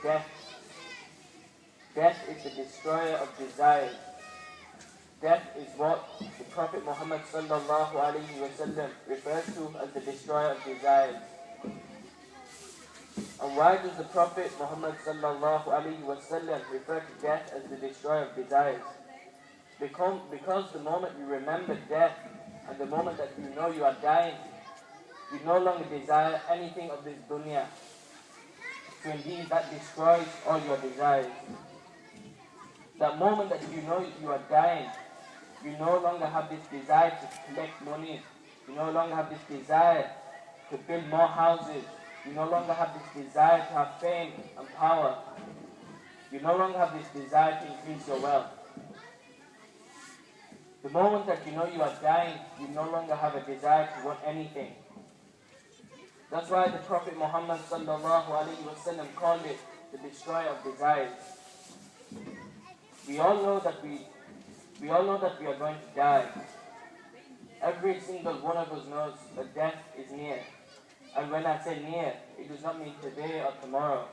death. Death is the destroyer of desires. Death is what the Prophet Muhammad sallallahu alaihi wasallam refers to as the destroyer of desires. And why does the Prophet Muhammad sallallahu alaihi wasallam refer to death as the destroyer of desires? Because the moment you remember death and the moment that you know you are dying, you no longer desire anything of this dunya. So indeed that destroys all your desires. That moment that you know you are dying, you no longer have this desire to collect money. You no longer have this desire to build more houses. You no longer have this desire to have fame and power. You no longer have this desire to increase your wealth. The moment that you know you are dying, you no longer have a desire to want anything. That's why the Prophet Muhammad sallallahu alaihi wasallam called it the destroyer of desires. We all know that we are going to die. Every single one of us knows that death is near. And when I say near, it does not mean today or tomorrow.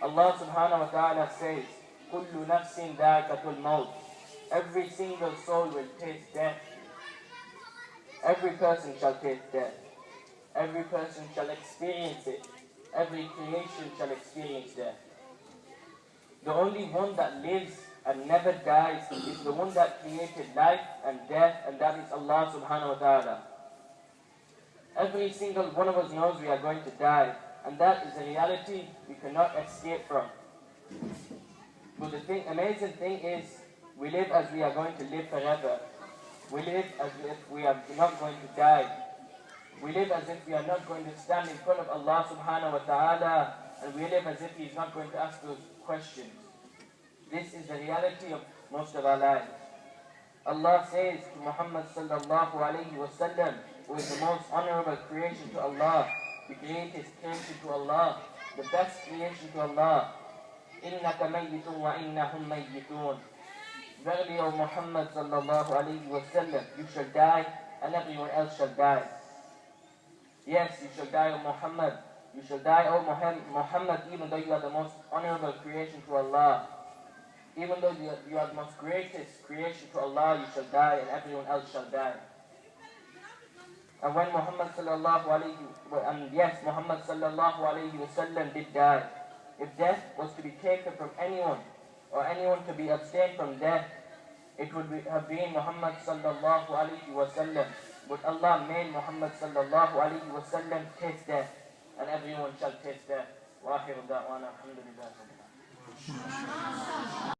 Allah subhanahu wa ta'ala says, كُلُّ نَفْسٍ ذَائِقَةُ الْمَوْتِ. Every single soul will taste death. Every person shall taste death. Every person shall experience it. Every creation shall experience death. The only one that lives and never dies is the one that created life and death, and that is Allah subhanahu wa ta'ala. Every single one of us knows we are going to die, and that is a reality we cannot escape from. But the amazing thing is, we live as we are going to live forever. We live as if we are not going to die. We live as if we are not going to stand in front of Allah subhanahu wa ta'ala, and we live as if He is not going to ask us questions. This is the reality of most of our lives. Allah says to Muhammad sallallahu alayhi wa sallam, who is the most honorable creation to Allah, the greatest creation to Allah, the best creation to Allah, إِنَّكَ مَيِّتٌ وَإِنَّهُمْ مَيِّتُونَ. Verily, O Muhammad sallallahu alayhi wa sallam, you shall die and everyone else shall die. Yes, you shall die, O Muhammad. You shall die, O Muhammad, even though you are the most honorable creation to Allah. Even though you are the most greatest creation to Allah, you shall die and everyone else shall die. And when Muhammad sallallahu alayhi wa sallam did die, if death was to be taken from anyone, or anyone to be abstained from death, it would have been Muhammad sallallahu alayhi wa sallam. But Allah made Muhammad sallallahu alayhi wa sallam taste death, and everyone shall taste death. Wa akhiru da'wana alhamdulillah.